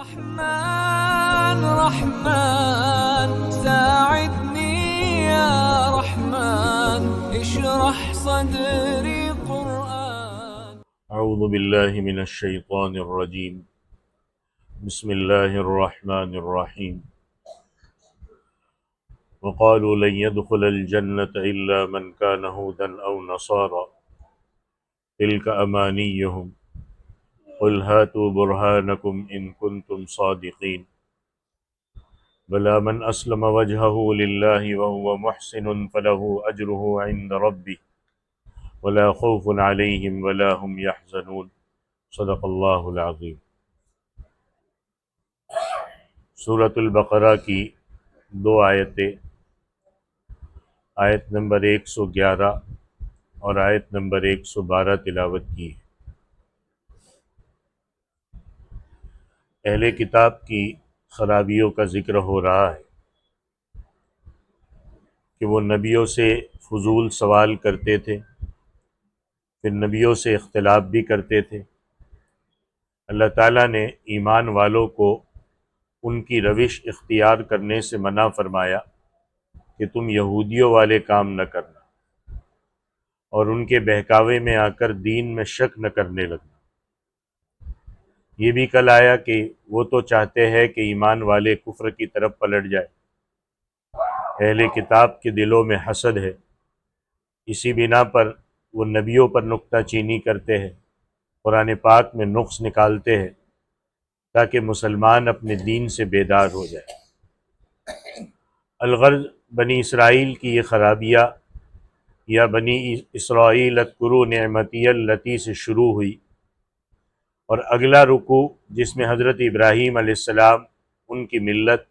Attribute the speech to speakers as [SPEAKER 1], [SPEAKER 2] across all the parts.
[SPEAKER 1] رحمن رحمن ساعدني يا رحمن اشرح صدري قرآن.
[SPEAKER 2] أعوذ بالله من الشيطان الرجيم. بسم الله الرحمن الرحيم. وقالوا لن يدخل الجنة إلا من كان هودا أو نصارى تلك أمانيهم قل هاتوا برهانكم إن كنتم صادقين بلى من أسلم وجهه لله وهو محسن فله أجره عند ربه ولا خوف عليهم ولا هم يحزنون صدق اللہ العظیم. سورۃ البقرہ کی دو آیتیں، آیت نمبر 111 اور آیت نمبر 112 تلاوت کی. اہل کتاب کی خرابیوں کا ذکر ہو رہا ہے کہ وہ نبیوں سے فضول سوال کرتے تھے، پھر نبیوں سے اختلاف بھی کرتے تھے. اللہ تعالیٰ نے ایمان والوں کو ان کی روش اختیار کرنے سے منع فرمایا کہ تم یہودیوں والے کام نہ کرنا اور ان کے بہکاوے میں آ کر دین میں شک نہ کرنے لگنا. یہ بھی کل آیا کہ وہ تو چاہتے ہیں کہ ایمان والے کفر کی طرف پلٹ جائے. اہل کتاب کے دلوں میں حسد ہے، اسی بنا پر وہ نبیوں پر نکتہ چینی کرتے ہیں، قرآن پاک میں نقص نکالتے ہیں تاکہ مسلمان اپنے دین سے بیدار ہو جائے. الغرض بنی اسرائیل کی یہ خرابیاں یا بنی اسرائیل اذکروا نعمتی التی سے شروع ہوئی، اور اگلا رکوع جس میں حضرت ابراہیم علیہ السلام، ان کی ملت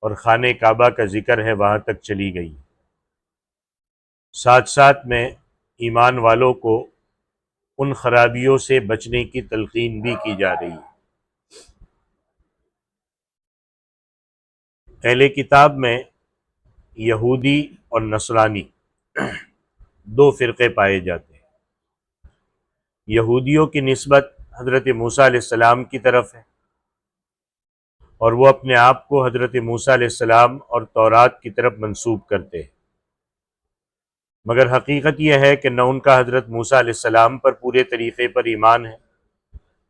[SPEAKER 2] اور خانہ کعبہ کا ذکر ہے، وہاں تک چلی گئی. ساتھ ساتھ میں ایمان والوں کو ان خرابیوں سے بچنے کی تلقین بھی کی جا رہی ہے. اہل کتاب میں یہودی اور نصرانی دو فرقے پائے جاتے ہیں. یہودیوں کی نسبت حضرت موسیٰ علیہ السلام کی طرف ہے، اور وہ اپنے آپ کو حضرت موسیٰ علیہ السلام اور تورات کی طرف منسوب کرتے ہیں، مگر حقیقت یہ ہے کہ نہ ان کا حضرت موسیٰ علیہ السلام پر پورے طریقے پر ایمان ہے،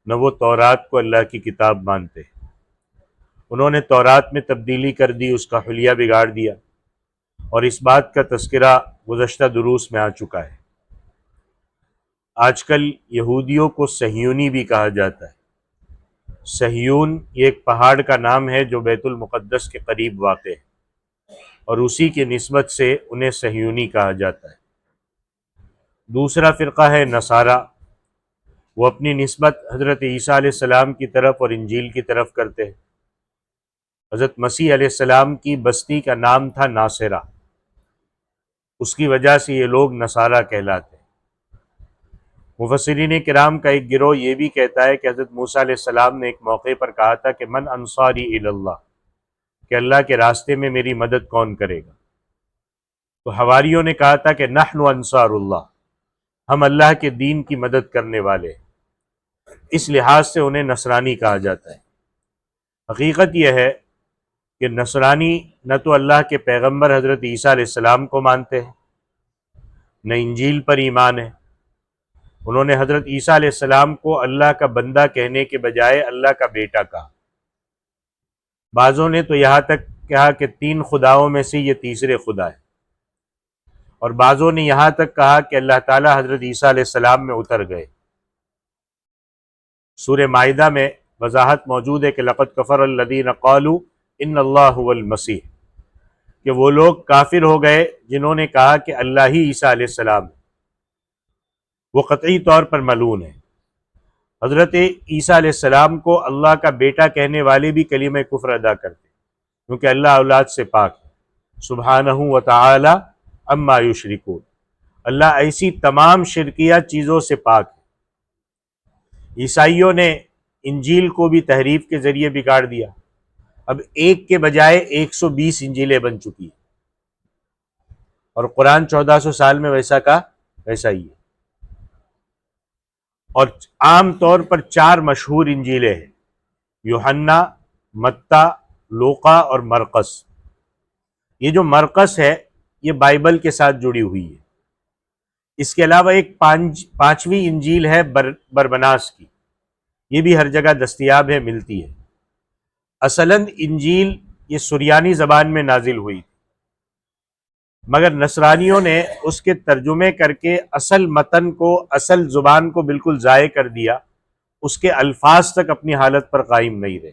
[SPEAKER 2] نہ وہ تورات کو اللہ کی کتاب مانتے. انہوں نے تورات میں تبدیلی کر دی، اس کا حلیہ بگاڑ دیا، اور اس بات کا تذکرہ گزشتہ دروس میں آ چکا ہے. آج کل یہودیوں کو صہیونی بھی کہا جاتا ہے. صہیون یہ ایک پہاڑ کا نام ہے جو بیت المقدس کے قریب واقع ہے، اور اسی کی نسبت سے انہیں صہیونی کہا جاتا ہے. دوسرا فرقہ ہے نصارہ. وہ اپنی نسبت حضرت عیسیٰ علیہ السلام کی طرف اور انجیل کی طرف کرتے ہیں. حضرت مسیح علیہ السلام کی بستی کا نام تھا ناصرہ، اس کی وجہ سے یہ لوگ نصارہ کہلاتے ہیں. مفسرین کرام کا ایک گروہ یہ بھی کہتا ہے کہ حضرت موسیٰ علیہ السلام نے ایک موقع پر کہا تھا کہ من انصاری الی اللہ، کہ اللہ کے راستے میں میری مدد کون کرے گا؟ تو حواریوں نے کہا تھا کہ نحن انصار اللہ، ہم اللہ کے دین کی مدد کرنے والے ہیں. اس لحاظ سے انہیں نصرانی کہا جاتا ہے. حقیقت یہ ہے کہ نصرانی نہ تو اللہ کے پیغمبر حضرت عیسیٰ علیہ السلام کو مانتے ہیں، نہ انجیل پر ایمان ہے. انہوں نے حضرت عیسیٰ علیہ السلام کو اللہ کا بندہ کہنے کے بجائے اللہ کا بیٹا کہا. بعضوں نے تو یہاں تک کہا کہ 3 خداؤں میں سے یہ تیسرے خدا ہے، اور بعضوں نے یہاں تک کہا کہ اللہ تعالیٰ حضرت عیسیٰ علیہ السلام میں اتر گئے. سورہ مائدہ میں وضاحت موجود ہے کہ لقد کفر الذین قالوا ان اللہ هو المسیح، کہ وہ لوگ کافر ہو گئے جنہوں نے کہا کہ اللہ ہی عیسیٰ علیہ السلام ہے. وہ قطعی طور پر ملعون ہے. حضرت عیسیٰ علیہ السلام کو اللہ کا بیٹا کہنے والے بھی کلمہ کفر ادا کرتے ہیں، کیونکہ اللہ اولاد سے پاک ہے. سبحانہ و تعالی عما یشرکون، اللہ ایسی تمام شرکیہ چیزوں سے پاک ہے. عیسائیوں نے انجیل کو بھی تحریف کے ذریعے بگاڑ دیا. اب ایک کے بجائے 120 انجیلیں بن چکی ہیں، اور قرآن 1400 سال میں ویسا کا ویسا ہی ہے. اور عام طور پر 4 مشہور انجیلیں ہیں. یوحنا، متی، لوقا اور مرقس۔ یہ جو مرقس ہے یہ بائبل کے ساتھ جڑی ہوئی ہے۔ اس کے علاوہ ایک پانچویں انجیل ہے بربناس کی، یہ بھی ہر جگہ دستیاب ہے، ملتی ہے۔ اصلاً انجیل یہ سریانی زبان میں نازل ہوئی تھی، مگر نصرانیوں نے اس کے ترجمے کر کے اصل متن کو، اصل زبان کو بالکل ضائع کر دیا، اس کے الفاظ تک اپنی حالت پر قائم نہیں رہے۔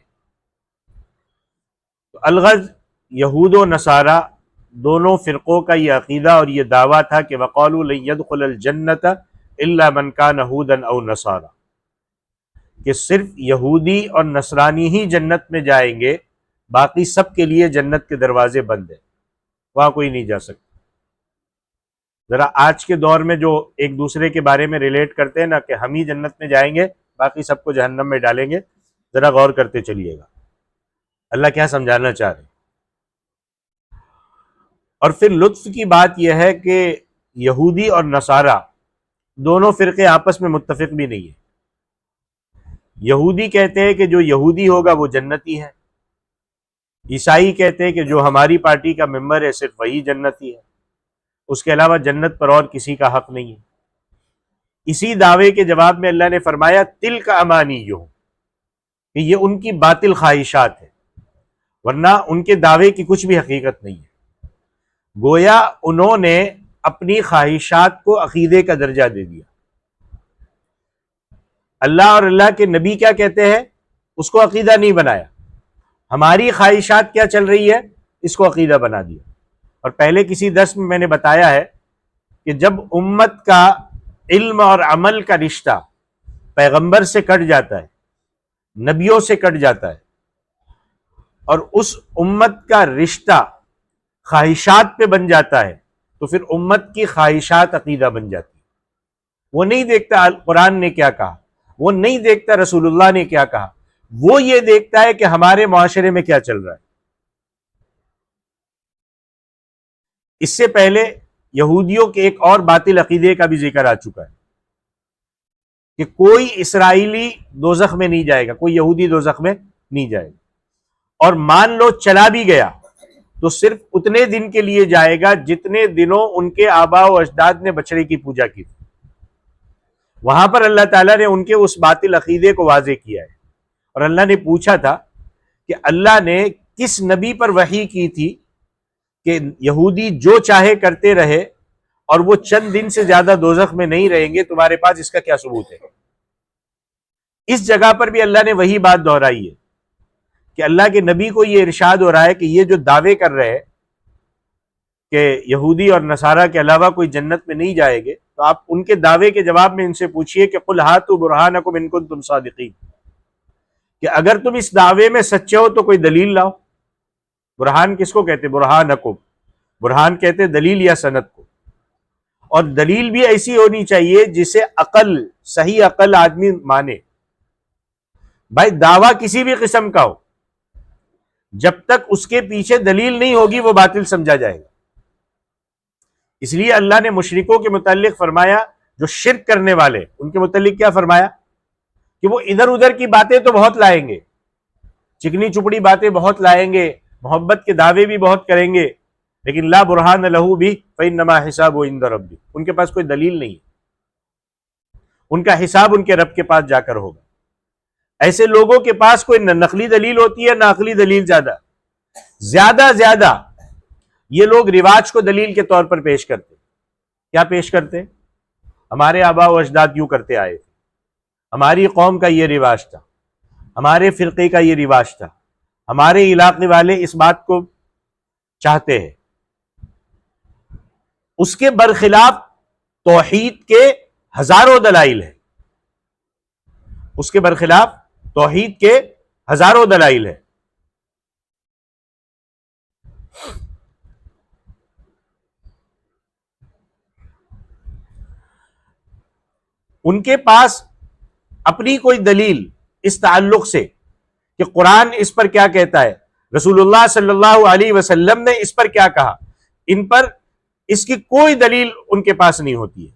[SPEAKER 2] تو الغرض یہود و نصارہ دونوں فرقوں کا یہ عقیدہ اور یہ دعویٰ تھا کہ وَقَالُوا لَن يَدْخُلَ الْجَنَّةَ إِلَّا مَنْ كَانَ هُودًا أَوْ نَصَارَىٰ، کہ صرف یہودی اور نصرانی ہی جنت میں جائیں گے، باقی سب کے لیے جنت کے دروازے بند ہیں، وہاں کوئی نہیں جا سکتا۔ ذرا آج کے دور میں جو ایک دوسرے کے بارے میں ریلیٹ کرتے ہیں نا کہ ہم ہی جنت میں جائیں گے باقی سب کو جہنم میں ڈالیں گے، ذرا غور کرتے چلیے گا اللہ کیا سمجھانا چاہ رہے ہیں۔ اور پھر لطف کی بات یہ ہے کہ یہودی اور نصارہ دونوں فرقے آپس میں متفق بھی نہیں ہیں۔ یہودی کہتے ہیں کہ جو یہودی ہوگا وہ جنتی ہے، عیسائی کہتے ہیں کہ جو ہماری پارٹی کا ممبر ہے صرف وہی جنتی ہے، اس کے علاوہ جنت پر اور کسی کا حق نہیں ہے۔ اسی دعوے کے جواب میں اللہ نے فرمایا تلک امانیہم، کہ یہ ان کی باطل خواہشات ہے، ورنہ ان کے دعوے کی کچھ بھی حقیقت نہیں ہے۔ گویا انہوں نے اپنی خواہشات کو عقیدے کا درجہ دے دیا۔ اللہ اور اللہ کے نبی کیا کہتے ہیں اس کو عقیدہ نہیں بنایا، ہماری خواہشات کیا چل رہی ہے اس کو عقیدہ بنا دیا۔ اور پہلے کسی درس میں نے بتایا ہے کہ جب امت کا علم اور عمل کا رشتہ پیغمبر سے کٹ جاتا ہے، نبیوں سے کٹ جاتا ہے، اور اس امت کا رشتہ خواہشات پہ بن جاتا ہے، تو پھر امت کی خواہشات عقیدہ بن جاتی ہے۔ وہ نہیں دیکھتا قرآن نے کیا کہا، وہ نہیں دیکھتا رسول اللہ نے کیا کہا، وہ یہ دیکھتا ہے کہ ہمارے معاشرے میں کیا چل رہا ہے۔ اس سے پہلے یہودیوں کے ایک اور باطل عقیدے کا بھی ذکر آ چکا ہے کہ کوئی اسرائیلی دوزخ میں نہیں جائے گا، کوئی یہودی دوزخ میں نہیں جائے گا، اور مان لو چلا بھی گیا تو صرف اتنے دن کے لیے جائے گا جتنے دنوں ان کے آباء و اجداد نے بچڑے کی پوجا کی۔ وہاں پر اللہ تعالیٰ نے ان کے اس باطل عقیدے کو واضح کیا ہے، اور اللہ نے پوچھا تھا کہ اللہ نے کس نبی پر وحی کی تھی کہ یہودی جو چاہے کرتے رہے اور وہ چند دن سے زیادہ دوزخ میں نہیں رہیں گے، تمہارے پاس اس کا کیا ثبوت ہے؟ اس جگہ پر بھی اللہ نے وہی بات دہرائی ہے کہ اللہ کے نبی کو یہ ارشاد ہو رہا ہے کہ یہ جو دعوے کر رہے ہیں کہ یہودی اور نصارہ کے علاوہ کوئی جنت میں نہیں جائے گے، تو آپ ان کے دعوے کے جواب میں ان سے پوچھئے کہ قُلْ هَاتُوا بُرْهَانَكُمْ إِن كُنتُمْ صَادِقِينَ، کہ اگر تم اس دعوے میں سچے ہو تو کوئی دلیل لاؤ۔ برہان کس کو کہتے؟ برہانکم، برہان کہتے دلیل یا سند کو، اور دلیل بھی ایسی ہونی چاہیے جسے عقل، صحیح عقل آدمی مانے۔ بھائی دعویٰ کسی بھی قسم کا ہو، جب تک اس کے پیچھے دلیل نہیں ہوگی وہ باطل سمجھا جائے گا۔ اس لیے اللہ نے مشرکوں کے متعلق فرمایا، جو شرک کرنے والے، ان کے متعلق کیا فرمایا کہ وہ ادھر ادھر کی باتیں تو بہت لائیں گے، چکنی چپڑی باتیں بہت لائیں گے، محبت کے دعوے بھی بہت کریں گے، لیکن لا برہان لہو بھی فإنما حسابہ عند ربہ، ان کے پاس کوئی دلیل نہیں، ان کا حساب ان کے رب کے پاس جا کر ہوگا۔ ایسے لوگوں کے پاس کوئی نہ نقلی دلیل ہوتی ہے نہ عقلی دلیل، زیادہ یہ لوگ رواج کو دلیل کے طور پر پیش کرتے۔ کیا پیش کرتے؟ ہمارے آباء و اجداد یوں کرتے آئے، ہماری قوم کا یہ رواج تھا، ہمارے فرقے کا یہ رواج تھا، ہمارے علاقے والے اس بات کو چاہتے ہیں۔ اس کے برخلاف توحید کے ہزاروں دلائل ہیں، اس کے برخلاف توحید کے ہزاروں دلائل ہیں۔ ان کے پاس اپنی کوئی دلیل اس تعلق سے کہ قرآن اس پر کیا کہتا ہے، رسول اللہ صلی اللہ علیہ وسلم نے اس پر کیا کہا، ان پر اس کی کوئی دلیل ان کے پاس نہیں ہوتی ہے۔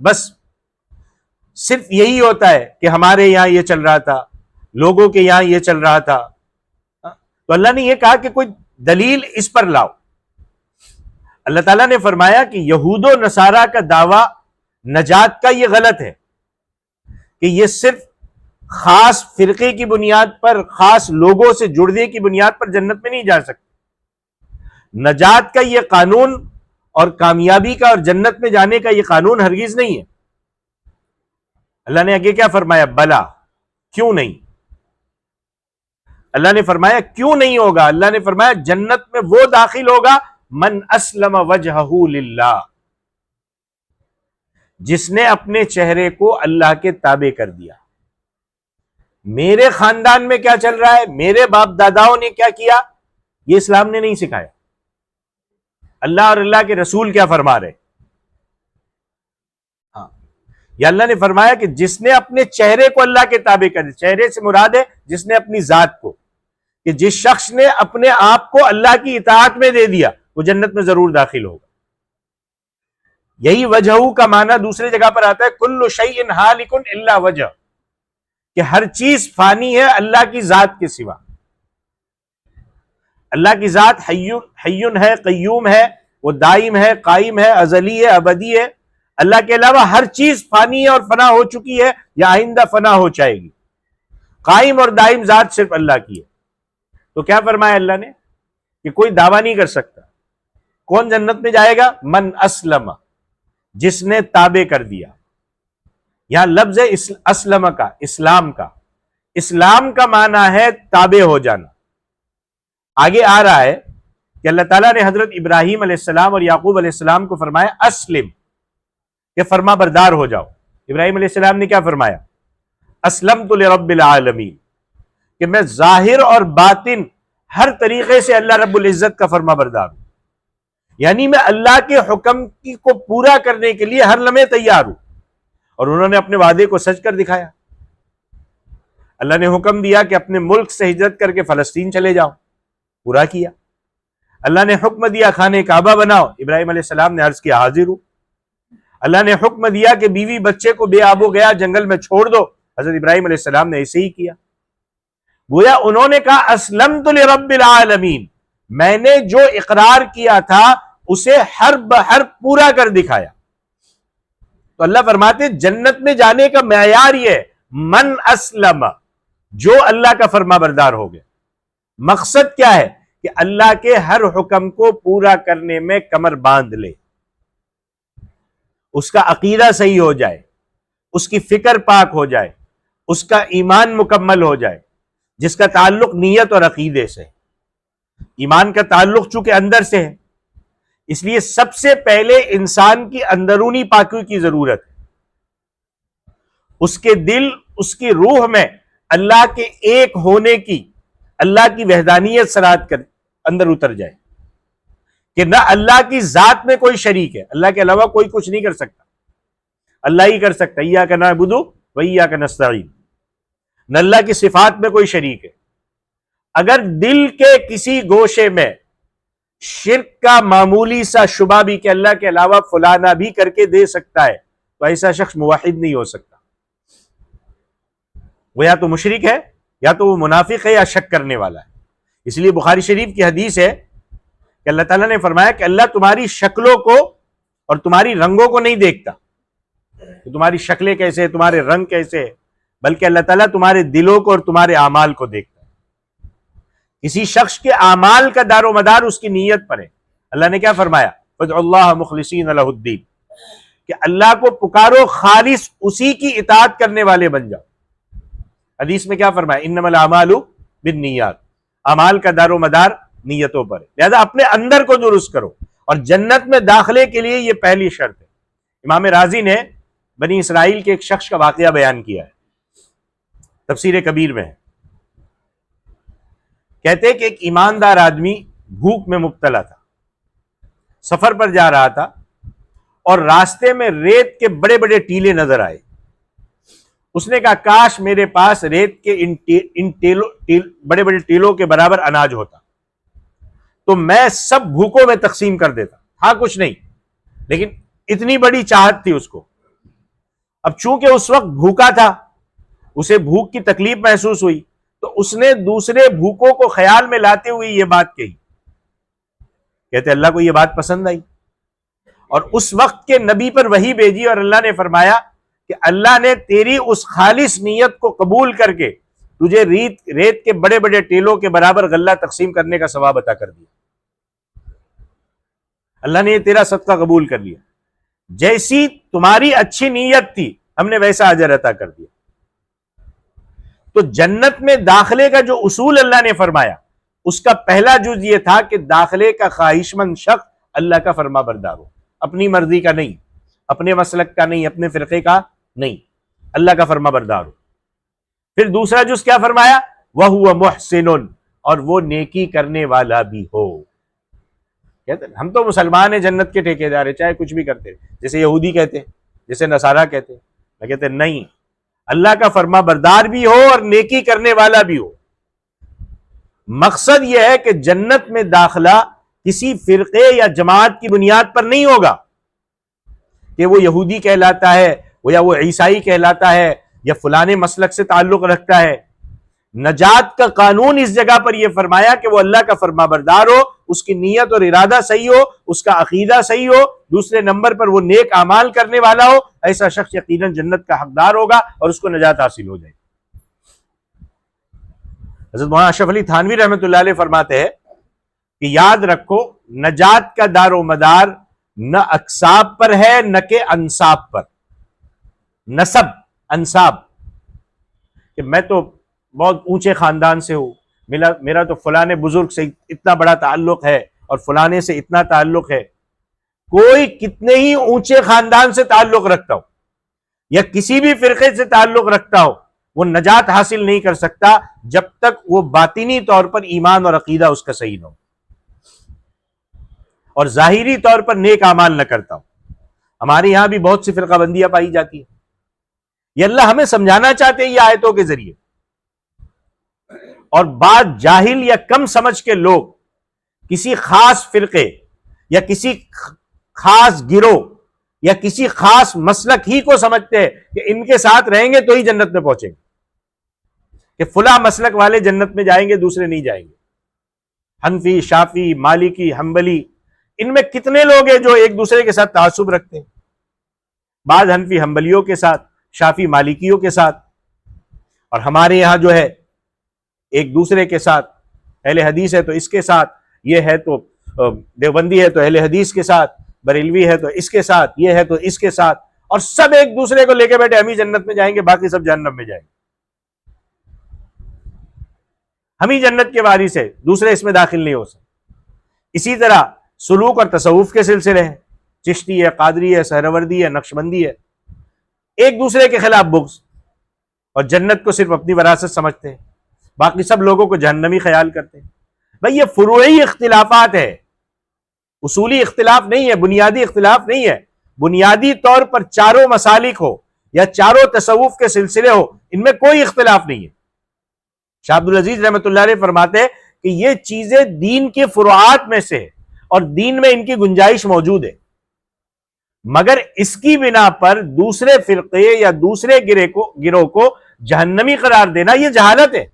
[SPEAKER 2] بس صرف یہی ہوتا ہے کہ ہمارے یہاں یہ چل رہا تھا، لوگوں کے یہاں یہ چل رہا تھا. تو اللہ نے یہ کہا کہ کوئی دلیل اس پر لاؤ. اللہ تعالیٰ نے فرمایا کہ یہود و نصارہ کا دعویٰ نجات کا یہ غلط ہے کہ یہ صرف خاص فرقے کی بنیاد پر، خاص لوگوں سے جڑنے کی بنیاد پر جنت میں نہیں جا سکتے. نجات کا یہ قانون اور کامیابی کا اور جنت میں جانے کا یہ قانون ہرگز نہیں ہے. اللہ نے آگے کیا فرمایا؟ بلا، کیوں نہیں؟ اللہ نے فرمایا کیوں نہیں ہوگا؟ اللہ نے فرمایا جنت میں وہ داخل ہوگا من اسلم وجہہ للہ، جس نے اپنے چہرے کو اللہ کے تابع کر دیا. میرے خاندان میں کیا چل رہا ہے، میرے باپ داداؤں نے کیا کیا، یہ اسلام نے نہیں سکھایا. اللہ اور اللہ کے رسول کیا فرما رہے؟ ہاں، یا اللہ نے فرمایا کہ جس نے اپنے چہرے کو اللہ کے تابع کر دیا. چہرے سے مراد ہے جس نے اپنی ذات کو، کہ جس شخص نے اپنے آپ کو اللہ کی اطاعت میں دے دیا وہ جنت میں ضرور داخل ہوگا. یہی وجہ کا معنی دوسری جگہ پر آتا ہے کل شیء ہالک الا وجہ، کہ ہر چیز فانی ہے اللہ کی ذات کے سوا. اللہ کی ذات حیٌ ہے، قیوم ہے، وہ دائم ہے، قائم ہے، ازلی ہے، ابدی ہے. اللہ کے علاوہ ہر چیز فانی ہے اور فنا ہو چکی ہے یا آئندہ فنا ہو جائے گی. قائم اور دائم ذات صرف اللہ کی ہے. تو کیا فرمایا اللہ نے کہ کوئی دعویٰ نہیں کر سکتا. کون جنت میں جائے گا؟ من اسلم، جس نے تابع کر دیا. یہاں لفظ ہے اسلم کا، اسلام کا. اسلام کا معنی ہے تابع ہو جانا. آگے آ رہا ہے کہ اللہ تعالیٰ نے حضرت ابراہیم علیہ السلام اور یعقوب علیہ السلام کو فرمایا اسلم، کہ فرما بردار ہو جاؤ. ابراہیم علیہ السلام نے کیا فرمایا؟ اسلمت لرب العالمین، کہ میں ظاہر اور باطن ہر طریقے سے اللہ رب العزت کا فرما بردار ہوں. یعنی میں اللہ کے حکم کو پورا کرنے کے لیے ہر لمحے تیار ہوں. اور انہوں نے اپنے وعدے کو سچ کر دکھایا. اللہ نے حکم دیا کہ اپنے ملک سے ہجرت کر کے فلسطین چلے جاؤ، پورا کیا. اللہ نے حکم دیا خانہ کعبہ بناؤ، ابراہیم علیہ السلام نے عرض کیا حاضر ہوں. اللہ نے حکم دیا کہ بیوی بچے کو بے آب و گیا جنگل میں چھوڑ دو، حضرت ابراہیم علیہ السلام نے ایسے ہی کیا. گویا انہوں نے کہا اسلمت لرب العالمین، میں نے جو اقرار کیا تھا اسے ہر بہر پورا کر دکھایا. تو اللہ فرماتے جنت میں جانے کا معیار یہ ہے من اسلم، جو اللہ کا فرما بردار ہو گیا. مقصد کیا ہے؟ کہ اللہ کے ہر حکم کو پورا کرنے میں کمر باندھ لے، اس کا عقیدہ صحیح ہو جائے، اس کی فکر پاک ہو جائے، اس کا ایمان مکمل ہو جائے، جس کا تعلق نیت اور عقیدے سے. ایمان کا تعلق چونکہ اندر سے ہے، اس لیے سب سے پہلے انسان کی اندرونی پاکی کی ضرورت ہے. اس کے دل، اس کی روح میں اللہ کے ایک ہونے کی، اللہ کی وحدانیت صراحت کر اندر اتر جائے کہ نہ اللہ کی ذات میں کوئی شریک ہے، اللہ کے علاوہ کوئی کچھ نہیں کر سکتا، اللہ ہی کر سکتا. ایاک نعبد و ایاک نستعین. نہ اللہ کی صفات میں کوئی شریک ہے. اگر دل کے کسی گوشے میں شرک کا معمولی سا شبہ بھی کہ اللہ کے علاوہ فلانا بھی کر کے دے سکتا ہے تو ایسا شخص موحد نہیں ہو سکتا. وہ یا تو مشرک ہے یا تو وہ منافق ہے یا شک کرنے والا ہے. اس لیے بخاری شریف کی حدیث ہے کہ اللہ تعالیٰ نے فرمایا کہ اللہ تمہاری شکلوں کو اور تمہاری رنگوں کو نہیں دیکھتا کہ تمہاری شکلیں کیسے، تمہارے رنگ کیسے، بلکہ اللہ تعالیٰ تمہارے دلوں کو اور تمہارے اعمال کو دیکھتا ہے. کسی شخص کے اعمال کا دار و مدار اس کی نیت پر ہے. اللہ نے کیا فرمایا؟ فَادْعُوا اللَّهَ مُخْلِصِينَ لَهُ الدِّينَ، کہ اللہ کو پکارو، خالص اسی کی اطاعت کرنے والے بن جاؤ. حدیث میں کیا فرمایا؟ انما الاعمال بالنیات، اعمال کا دار و مدار نیتوں پر ہے. لہذا اپنے اندر کو درست کرو، اور جنت میں داخلے کے لیے یہ پہلی شرط ہے. امام رازی نے بنی اسرائیل کے ایک شخص کا واقعہ بیان کیا ہے، تفسیر کبیر میں ہے. کہتے ہیں کہ ایک ایماندار آدمی بھوک میں مبتلا تھا، سفر پر جا رہا تھا اور راستے میں ریت کے بڑے بڑے ٹیلے نظر آئے. اس نے کہا کاش میرے پاس ریت کے ان بڑے بڑے ٹیلوں کے برابر اناج ہوتا تو میں سب بھوکوں میں تقسیم کر دیتا. ہاں کچھ نہیں، لیکن اتنی بڑی چاہت تھی اس کو. اب چونکہ اس وقت بھوکا تھا اسے بھوک کی تکلیف محسوس ہوئی تو اس نے دوسرے بھوکوں کو خیال میں لاتے ہوئے یہ بات کہی. کہتے اللہ کو یہ بات پسند آئی اور اس وقت کے نبی پر وحی بھیجی اور اللہ نے فرمایا کہ اللہ نے تیری اس خالص نیت کو قبول کر کے تجھے ریت کے بڑے بڑے ٹیلوں کے برابر غلہ تقسیم کرنے کا ثواب عطا کر دیا. اللہ نے یہ تیرا صدقہ قبول کر لیا. جیسی تمہاری اچھی نیت تھی ہم نے ویسا اجر عطا کر دیا. تو جنت میں داخلے کا جو اصول اللہ نے فرمایا اس کا پہلا جز یہ تھا کہ داخلے کا خواہش مند شخص اللہ کا فرما بردار ہو، اپنی مرضی کا نہیں، اپنے مسلک کا نہیں، اپنے فرقے کا نہیں، اللہ کا فرما بردار ہو. پھر دوسرا جز کیا فرمایا؟ وَهُوَ مُحْسِنٌ، اور وہ نیکی کرنے والا بھی ہو. کہتے ہیں ہم تو مسلمان ہیں، جنت کے ٹھیکیدار ہیں، چاہے کچھ بھی کرتے، جیسے یہودی کہتے، جیسے نصارہ کہتے. میں کہتے نہیں، اللہ کا فرما بردار بھی ہو اور نیکی کرنے والا بھی ہو. مقصد یہ ہے کہ جنت میں داخلہ کسی فرقے یا جماعت کی بنیاد پر نہیں ہوگا کہ وہ یہودی کہلاتا ہے یا وہ عیسائی کہلاتا ہے یا فلانے مسلک سے تعلق رکھتا ہے. نجات کا قانون اس جگہ پر یہ فرمایا کہ وہ اللہ کا فرما بردار ہو، اس کی نیت اور ارادہ صحیح ہو، اس کا عقیدہ صحیح ہو، دوسرے نمبر پر وہ نیک اعمال کرنے والا ہو. ایسا شخص یقیناً جنت کا حقدار ہوگا اور اس کو نجات حاصل ہو جائے. حضرت مولانا اشرف علی تھانوی رحمۃ اللہ علیہ فرماتے ہیں کہ یاد رکھو نجات کا دار و مدار نہ اکساب پر ہے نہ کہ انساب پر. نسب، انساب، کہ میں تو بہت اونچے خاندان سے ہوں، میرا تو فلانے بزرگ سے اتنا بڑا تعلق ہے اور فلانے سے اتنا تعلق ہے. کوئی کتنے ہی اونچے خاندان سے تعلق رکھتا ہو یا کسی بھی فرقے سے تعلق رکھتا ہو، وہ نجات حاصل نہیں کر سکتا جب تک وہ باطنی طور پر ایمان اور عقیدہ اس کا صحیح نہ ہو اور ظاہری طور پر نیک اعمال نہ کرتا ہو. ہمارے یہاں بھی بہت سی فرقہ بندیاں پائی جاتی ہیں. یہ اللہ ہمیں سمجھانا چاہتے ہیں یہ آیتوں کے ذریعے. اور بعض جاہل یا کم سمجھ کے لوگ کسی خاص فرقے یا کسی خاص گروہ یا کسی خاص مسلک ہی کو سمجھتے ہیں کہ ان کے ساتھ رہیں گے تو ہی جنت میں پہنچیں گے، کہ فلاں مسلک والے جنت میں جائیں گے دوسرے نہیں جائیں گے. حنفی، شافعی، مالکی، حنبلی، ان میں کتنے لوگ ہیں جو ایک دوسرے کے ساتھ تعصب رکھتے ہیں. بعض حنفی حنبلیوں کے ساتھ، شافعی مالکیوں کے ساتھ، اور ہمارے یہاں جو ہے ایک دوسرے کے ساتھ، اہل حدیث ہے تو اس کے ساتھ، یہ ہے تو دیوبندی ہے تو اہل حدیث کے ساتھ، بریلوی ہے تو اس کے ساتھ، یہ ہے تو اس کے ساتھ، اور سب ایک دوسرے کو لے کے بیٹھے ہم ہی جنت میں جائیں گے باقی سب جہنم میں جائیں گے. ہم ہی جنت کے وارث ہیں، دوسرے اس میں داخل نہیں ہو سکتے. اسی طرح سلوک اور تصوف کے سلسلے ہیں، چشتی ہے، قادری ہے، سہروردی ہے، نقشبندی ہے، ایک دوسرے کے خلاف بغض اور جنت کو صرف اپنی وراثت سمجھتے ہیں، باقی سب لوگوں کو جہنمی خیال کرتے ہیں. بھئی یہ فروعی اختلافات ہے، اصولی اختلاف نہیں ہے، بنیادی اختلاف نہیں ہے. بنیادی طور پر چاروں مسالک ہو یا چاروں تصوف کے سلسلے ہو، ان میں کوئی اختلاف نہیں ہے. شاہ عبد العزیز رحمۃ اللہ علیہ فرماتے ہیں کہ یہ چیزیں دین کے فروعات میں سے ہے اور دین میں ان کی گنجائش موجود ہے، مگر اس کی بنا پر دوسرے فرقے یا دوسرے گروہ کو جہنمی قرار دینا یہ جہالت ہے.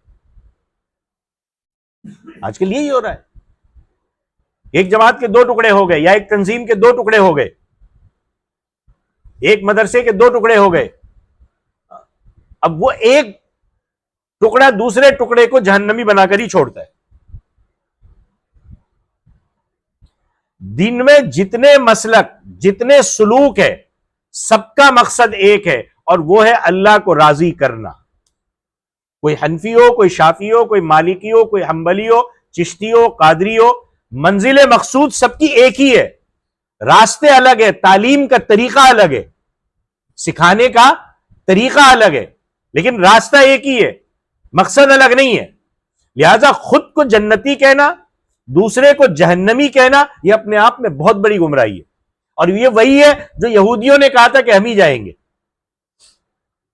[SPEAKER 2] آج کل یہی ہو رہا ہے، ایک جماعت کے دو ٹکڑے ہو گئے یا ایک تنظیم کے دو ٹکڑے ہو گئے، ایک مدرسے کے دو ٹکڑے ہو گئے. اب وہ ایک ٹکڑا دوسرے ٹکڑے کو جہنمی بنا کر ہی چھوڑتا ہے. دن میں جتنے مسلک، جتنے سلوک ہے، سب کا مقصد ایک ہے اور وہ ہے اللہ کو راضی کرنا. کوئی حنفی ہو، کوئی شافعی ہو، کوئی مالکی ہو، کوئی حنبلی ہو، چشتی ہو، قادری ہو، منزل مقصود سب کی ایک ہی ہے. راستے الگ ہے، تعلیم کا طریقہ الگ ہے، سکھانے کا طریقہ الگ ہے، لیکن راستہ ایک ہی ہے، مقصد الگ نہیں ہے. لہذا خود کو جنتی کہنا، دوسرے کو جہنمی کہنا، یہ اپنے آپ میں بہت بڑی گمراہی ہے. اور یہ وہی ہے جو یہودیوں نے کہا تھا کہ ہم ہی جائیں گے.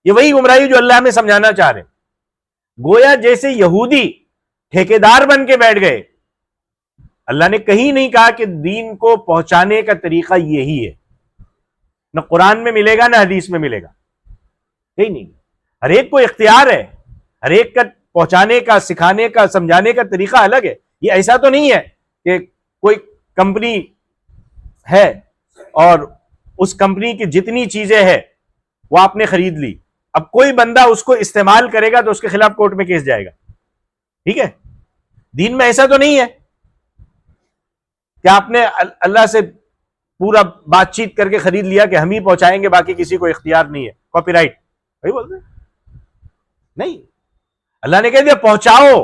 [SPEAKER 2] یہ وہی گمراہی جو اللہ ہمیں سمجھانا چاہ رہے ہیں. گویا جیسے یہودی ٹھیکیدار بن کے بیٹھ گئے. اللہ نے کہیں نہیں کہا کہ دین کو پہنچانے کا طریقہ یہی ہے، نہ قرآن میں ملے گا نہ حدیث میں ملے گا، کہیں نہیں. ہر ایک کو اختیار ہے، ہر ایک کا پہنچانے کا، سکھانے کا، سمجھانے کا طریقہ الگ ہے. یہ ایسا تو نہیں ہے کہ کوئی کمپنی ہے اور اس کمپنی کی جتنی چیزیں ہیں وہ آپ نے خرید لی، اب کوئی بندہ اس کو استعمال کرے گا تو اس کے خلاف کورٹ میں کیس جائے گا. ٹھیک ہے، دین میں ایسا تو نہیں ہے کہ آپ نے اللہ سے پورا بات چیت کر کے خرید لیا کہ ہم ہی پہنچائیں گے، باقی کسی کو اختیار نہیں ہے. کاپی رائٹ وہی بولتے ہیں نہیں، اللہ نے کہہ دیا پہنچاؤ،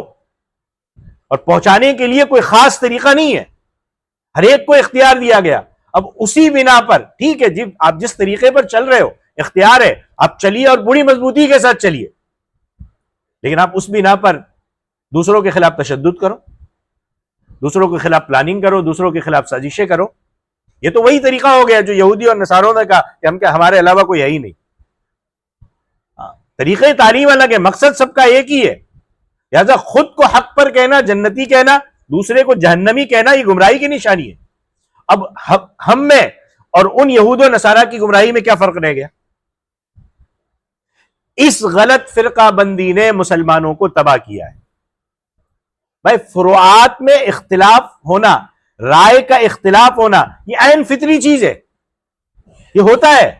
[SPEAKER 2] اور پہنچانے کے لیے کوئی خاص طریقہ نہیں ہے، ہر ایک کو اختیار دیا گیا. اب اسی بنا پر ٹھیک ہے جی، آپ جس طریقے پر چل رہے ہو اختیار ہے، آپ چلیے اور بڑی مضبوطی کے ساتھ چلیے، لیکن آپ اس بنا پر دوسروں کے خلاف تشدد کرو، دوسروں کے خلاف پلاننگ کرو، دوسروں کے خلاف سازشیں کرو. یہ تو وہی طریقہ ہو گیا جو یہودی اور نصاروں نے کہا کہ ہمارے علاوہ کوئی ہے ہی نہیں. طریقہ تعلیم الگ ہے، مقصد سب کا ایک ہی ہے. لہذا خود کو حق پر کہنا، جنتی کہنا، دوسرے کو جہنمی کہنا، یہ گمراہی کی نشانی ہے. اب ہم میں اور ان یہود و نصارہ کی گمراہی میں کیا فرق رہ گیا؟ اس غلط فرقہ بندی نے مسلمانوں کو تباہ کیا ہے. بھائی فروعات میں اختلاف ہونا، رائے کا اختلاف ہونا، یہ عین فطری چیز ہے، یہ ہوتا ہے،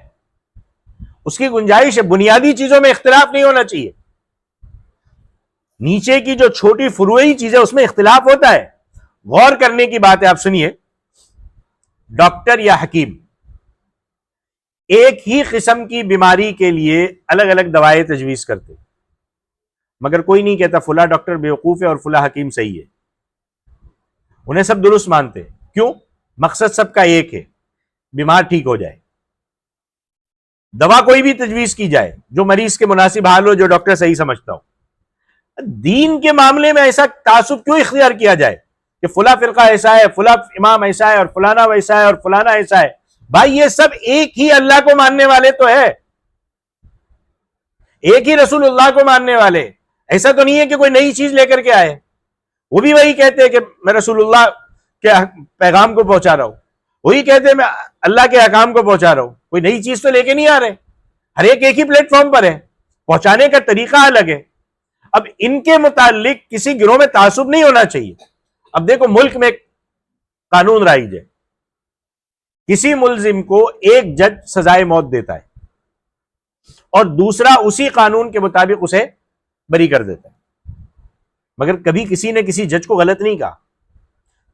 [SPEAKER 2] اس کی گنجائش ہے. بنیادی چیزوں میں اختلاف نہیں ہونا چاہیے، نیچے کی جو چھوٹی فروعی چیزیں اس میں اختلاف ہوتا ہے. غور کرنے کی بات ہے، آپ سنیے، ڈاکٹر یا حکیم ایک ہی قسم کی بیماری کے لیے الگ الگ دوائیں تجویز کرتے، مگر کوئی نہیں کہتا فلاں ڈاکٹر بیوقوف ہے اور فلاں حکیم صحیح ہے. انہیں سب درست مانتے. کیوں؟ مقصد سب کا ایک ہے، بیمار ٹھیک ہو جائے. دوا کوئی بھی تجویز کی جائے جو مریض کے مناسب حال ہو، جو ڈاکٹر صحیح سمجھتا ہو. دین کے معاملے میں ایسا تعصب کیوں اختیار کیا جائے کہ فلاں فرقہ ایسا ہے، فلاں امام ایسا ہے، اور فلانا ویسا ہے، اور فلانا ایسا ہے؟ بھائی یہ سب ایک ہی اللہ کو ماننے والے تو ہے، ایک ہی رسول اللہ کو ماننے والے. ایسا تو نہیں ہے کہ کوئی نئی چیز لے کر کے آئے. وہ بھی وہی کہتے ہیں کہ میں رسول اللہ کے پیغام کو پہنچا رہا ہوں، وہی کہتے ہیں میں اللہ کے احکام کو پہنچا رہا ہوں. کوئی نئی چیز تو لے کے نہیں آ رہے، ہر ایک ہی پلیٹ فارم پر ہے، پہنچانے کا طریقہ الگ ہے. اب ان کے متعلق کسی گروہ میں تعصب نہیں ہونا چاہیے. اب دیکھو ملک میں ایک قانون رائج ہے، کسی ملزم کو ایک جج سزائے موت دیتا ہے اور دوسرا اسی قانون کے مطابق اسے بری کر دیتا ہے. مگر کبھی کسی نے کسی جج کو غلط نہیں کہا،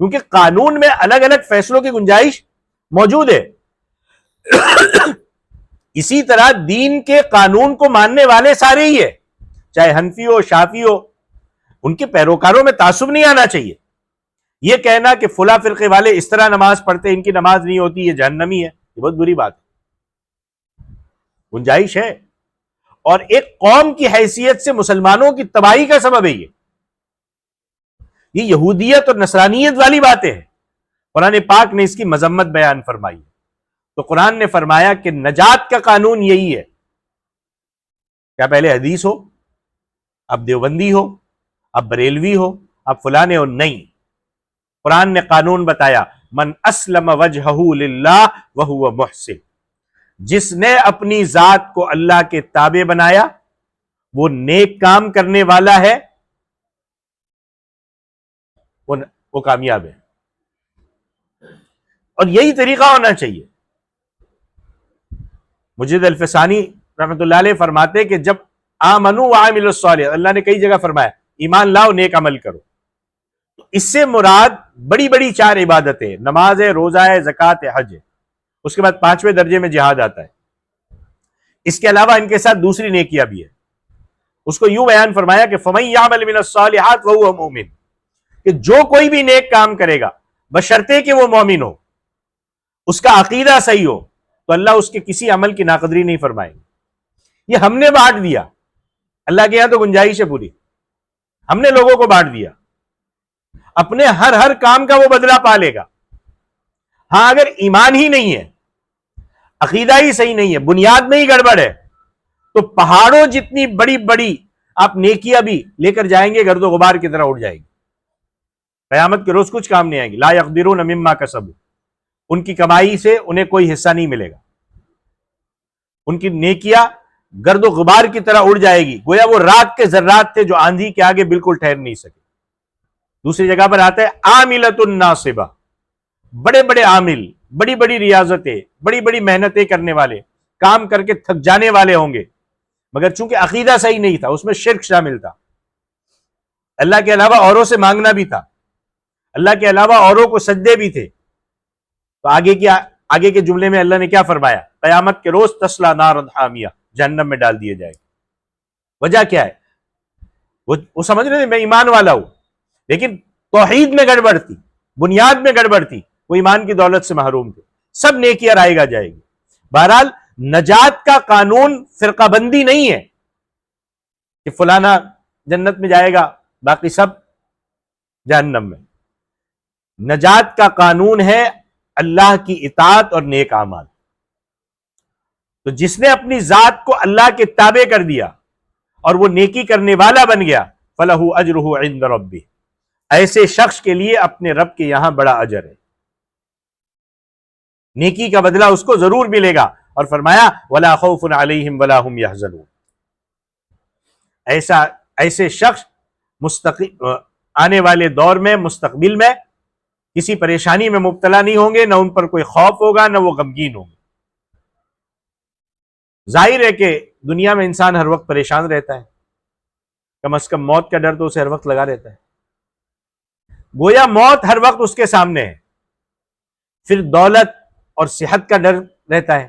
[SPEAKER 2] کیونکہ قانون میں الگ الگ فیصلوں کی گنجائش موجود ہے. اسی طرح دین کے قانون کو ماننے والے سارے ہی ہیں، چاہے حنفی ہو، شافعی ہو، ان کے پیروکاروں میں تعصب نہیں آنا چاہیے. یہ کہنا کہ فلاں فرقے والے اس طرح نماز پڑھتے ان کی نماز نہیں ہوتی، یہ جہنمی ہے، یہ بہت بری بات ہے. گنجائش ہے، اور ایک قوم کی حیثیت سے مسلمانوں کی تباہی کا سبب ہے. یہ یہودیت اور نصرانیت والی باتیں ہیں. قرآن پاک نے اس کی مذمت بیان فرمائی. تو قرآن نے فرمایا کہ نجات کا قانون یہی ہے. کیا پہلے حدیث ہو، اب دیوبندی ہو، اب بریلوی ہو، اب فلانے ہو؟ نہیں. قرآن نے قانون بتایا، من اسلم وجہہ للہ وہو محسن، جس نے اپنی ذات کو اللہ کے تابع بنایا وہ نیک کام کرنے والا ہے، وہ کامیاب ہے. اور یہی طریقہ ہونا چاہیے. مجید الفسانی رحمۃ اللہ علیہ فرماتے کہ جب آمنوا وعملوا الصالحات، اللہ نے کئی جگہ فرمایا ایمان لاؤ نیک عمل کرو، تو اس سے مراد بڑی بڑی 4 عبادتیں، نماز ہے، روزہ ہے، زکوٰۃ ہے، حج ہے. اس کے بعد 5ویں درجے میں جہاد آتا ہے. اس کے علاوہ ان کے ساتھ دوسری نیکیاں بھی ہے. اس کو یوں بیان فرمایا کہ فَمَن يَعْمَلْ مِنَ الصَّالِحَاتِ وَهُوَ مُؤْمِنٌ، کہ جو کوئی بھی نیک کام کرے گا بشرطے کہ وہ مومن ہو، اس کا عقیدہ صحیح ہو، تو اللہ اس کے کسی عمل کی ناقدری نہیں فرمائے گا. یہ ہم نے بانٹ دیا، اللہ کے یہاں تو گنجائش ہے پوری. ہم نے لوگوں کو بانٹ دیا، اپنے ہر کام کا وہ بدلہ پا لے گا. ہاں اگر ایمان ہی نہیں ہے، عقیدہ ہی صحیح نہیں ہے، بنیاد میں ہی گڑبڑ ہے، تو پہاڑوں جتنی بڑی بڑی آپ نیکیاں بھی لے کر جائیں گے گرد و غبار کی طرح اڑ جائے گی. قیامت کے روز کچھ کام نہیں آئے گی. لا یقدرون مما کسبوا، ان کی کمائی سے انہیں کوئی حصہ نہیں ملے گا. ان کی نیکیاں گرد و غبار کی طرح اڑ جائے گی، گویا وہ راک کے ذرات تھے جو آندھی کے آگے بالکل ٹھہر نہیں سکے۔ دوسری جگہ پر آتا ہے عاملۃ ناصبہ، بڑے بڑے عامل، بڑی بڑی ریاضتیں، بڑی بڑی محنتیں کرنے والے، کام کر کے تھک جانے والے ہوں گے، مگر چونکہ عقیدہ صحیح نہیں تھا، اس میں شرک شامل تھا، اللہ کے علاوہ اوروں سے مانگنا بھی تھا، اللہ کے علاوہ اوروں کو سجدے بھی تھے، تو آگے کے جملے میں اللہ نے کیا فرمایا؟ قیامت کے روز تسلا نارا حامیہ، جہنم میں ڈال دیے جائے گا۔ وجہ کیا ہے؟ وہ سمجھ رہے تھے میں ایمان والا ہوں، لیکن توحید میں گڑبڑ تھی، بنیاد میں گڑبڑ تھی، وہ ایمان کی دولت سے محروم تھے، سب نیکیاں رائے گا جائے گی۔ بہرحال نجات کا قانون فرقہ بندی نہیں ہے کہ فلانا جنت میں جائے گا باقی سب جہنم میں۔ نجات کا قانون ہے اللہ کی اطاعت اور نیک اعمال۔ تو جس نے اپنی ذات کو اللہ کے تابع کر دیا اور وہ نیکی کرنے والا بن گیا، فَلَهُ أَجْرُهُ عِندَ رَبِّهِ، ایسے شخص کے لیے اپنے رب کے یہاں بڑا اجر ہے، نیکی کا بدلہ اس کو ضرور ملے گا۔ اور فرمایا وَلَا خَوْفٌ عَلَيْهِمْ وَلَا هُمْ يَحْزَنُونَ، ایسے شخص آنے والے دور میں، مستقبل میں کسی پریشانی میں مبتلا نہیں ہوں گے، نہ ان پر کوئی خوف ہوگا، نہ وہ غمگین ہوں گے۔ ظاہر ہے کہ دنیا میں انسان ہر وقت پریشان رہتا ہے، کم از کم موت کا ڈر تو اسے ہر وقت لگا رہتا ہے، گویا موت ہر وقت اس کے سامنے ہے۔ پھر دولت اور صحت کا ڈر رہتا ہے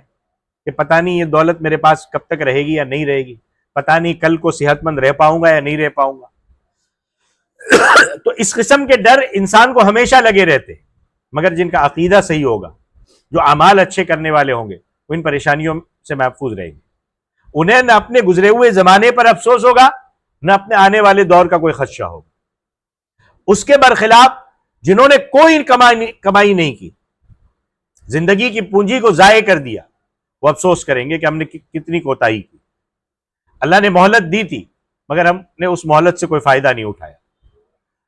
[SPEAKER 2] کہ پتہ نہیں یہ دولت میرے پاس کب تک رہے گی یا نہیں رہے گی، پتہ نہیں کل کو صحت مند رہ پاؤں گا یا نہیں رہ پاؤں گا۔ تو اس قسم کے ڈر انسان کو ہمیشہ لگے رہتے، مگر جن کا عقیدہ صحیح ہوگا، جو اعمال اچھے کرنے والے ہوں گے، وہ ان پریشانیوں سے محفوظ رہیں گے۔ انہیں نہ اپنے گزرے ہوئے زمانے پر افسوس ہوگا، نہ اپنے آنے والے دور کا کوئی خدشہ ہوگا۔ اس کے برخلاف جنہوں نے کوئی کمائی نہیں کی، زندگی کی پونجی کو ضائع کر دیا، وہ افسوس کریں گے کہ ہم نے کتنی کوتاہی کی۔ اللہ نے مہلت دی تھی، مگر ہم نے اس مہلت سے کوئی فائدہ نہیں اٹھایا،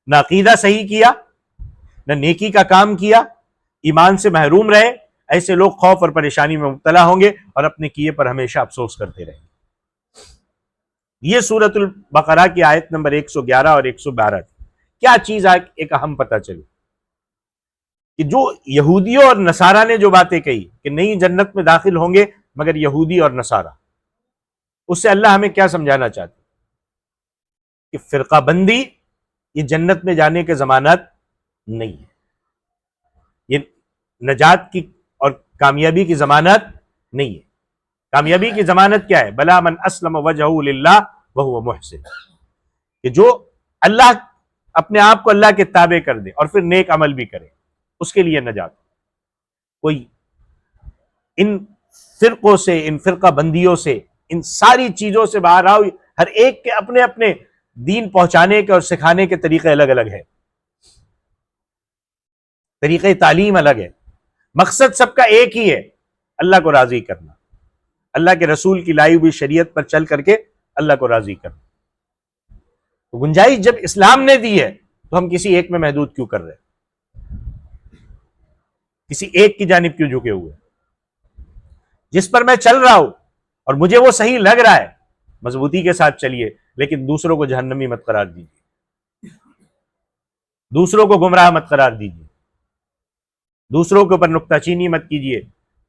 [SPEAKER 2] نہ عقیدہ صحیح کیا، نہ نیکی کا کام کیا، ایمان سے محروم رہے۔ ایسے لوگ خوف اور پریشانی میں مبتلا ہوں گے اور اپنے کیے پر ہمیشہ افسوس کرتے رہیں گے۔ یہ سورۃ البقرہ کی آیت نمبر 111 اور 112 تھی۔ کیا چیز ایک اہم پتہ چلی کہ جو یہودیوں اور نصارہ نے جو باتیں کہی کہ نئی جنت میں داخل ہوں گے مگر یہودی اور نصارہ، اس سے اللہ ہمیں کیا سمجھانا چاہتے کہ فرقہ بندی یہ جنت میں جانے کے ضمانت نہیں ہے، یہ نجات کی اور کامیابی کی ضمانت نہیں ہے۔ کامیابی کی ضمانت کیا ہے؟ بلا من اسلم وجہہ للہ وہو محسن، کہ جو اللہ اپنے آپ کو اللہ کے تابع کر دے اور پھر نیک عمل بھی کرے، اس کے لیے نجات۔ کوئی ان فرقوں سے، ان فرقہ بندیوں سے، ان ساری چیزوں سے باہر آؤ۔ ہر ایک کے اپنے اپنے دین پہنچانے کے اور سکھانے کے طریقے الگ الگ ہیں، طریقے تعلیم الگ ہے، مقصد سب کا ایک ہی ہے، اللہ کو راضی کرنا، اللہ کے رسول کی لائی ہوئی شریعت پر چل کر کے اللہ کو راضی کرنا۔ تو گنجائش جب اسلام نے دی ہے تو ہم کسی ایک میں محدود کیوں کر رہے ہیں؟ کسی ایک کی جانب کیوں جھکے ہوئے؟ جس پر میں چل رہا ہوں اور مجھے وہ صحیح لگ رہا ہے، مضبوطی کے ساتھ چلیے، لیکن دوسروں کو جہنمی مت قرار دیجیے، دوسروں کو گمراہ مت قرار دیجیے، دوسروں کے اوپر نکتہ چینی مت کیجیے،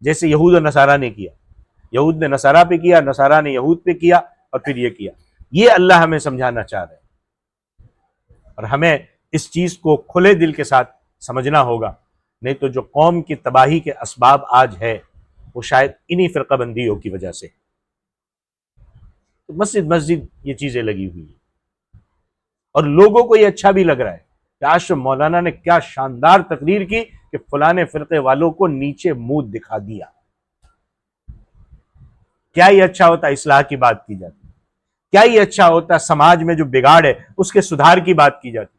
[SPEAKER 2] جیسے یہود و نصارہ نے کیا۔ یہود نے نصارہ پہ کیا، نصارہ نے یہود پہ کیا، اور پھر یہ کیا۔ یہ اللہ ہمیں سمجھانا چاہ رہے ہیں، اور ہمیں اس چیز کو کھلے دل کے ساتھ سمجھنا ہوگا، نہیں تو جو قوم کی تباہی کے اسباب آج ہے وہ شاید انہی فرقہ بندیوں کی وجہ سے۔ تو مسجد یہ چیزیں لگی ہوئی ہیں، اور لوگوں کو یہ اچھا بھی لگ رہا ہے کہ آج مولانا نے کیا شاندار تقریر کی کہ فلانے فرقے والوں کو نیچے منہ دکھا دیا۔ کیا یہ اچھا ہوتا اصلاح کی بات کی جاتی؟ کیا یہ اچھا ہوتا سماج میں جو بگاڑ ہے اس کے سدھار کی بات کی جاتی؟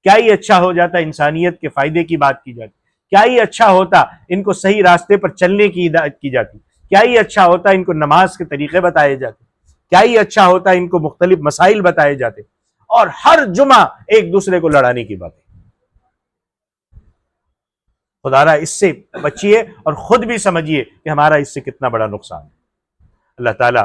[SPEAKER 2] کیا یہ اچھا ہو جاتا انسانیت کے فائدے کی بات کی جاتی؟ کیا یہ اچھا ہوتا ان کو صحیح راستے پر چلنے کی ہدایت کی جاتی؟ کیا یہ اچھا ہوتا ان کو نماز کے طریقے بتائے جاتے؟ کیا یہ اچھا ہوتا ان کو مختلف مسائل بتائے جاتے؟ اور ہر جمعہ ایک دوسرے کو لڑانے کی باتیں۔ خدارا اس سے بچیے اور خود بھی سمجھیے کہ ہمارا اس سے کتنا بڑا نقصان ہے۔ اللہ تعالیٰ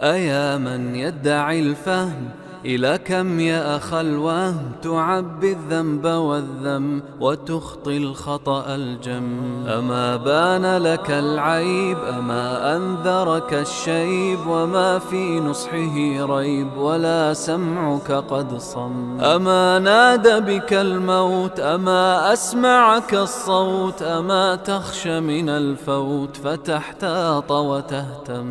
[SPEAKER 1] أيا من يدعي الفهم إلى كم يا أخ الوهم تعبي الذنب والذم وتخطي الخطأ الجم. أما بان لك العيب أما أنذرك الشيب وما في نصحه ريب ولا سمعك قد صم. أما نادى بك الموت أما أسمعك الصوت أما تخشى من الفوت فتحتاط وتهتم.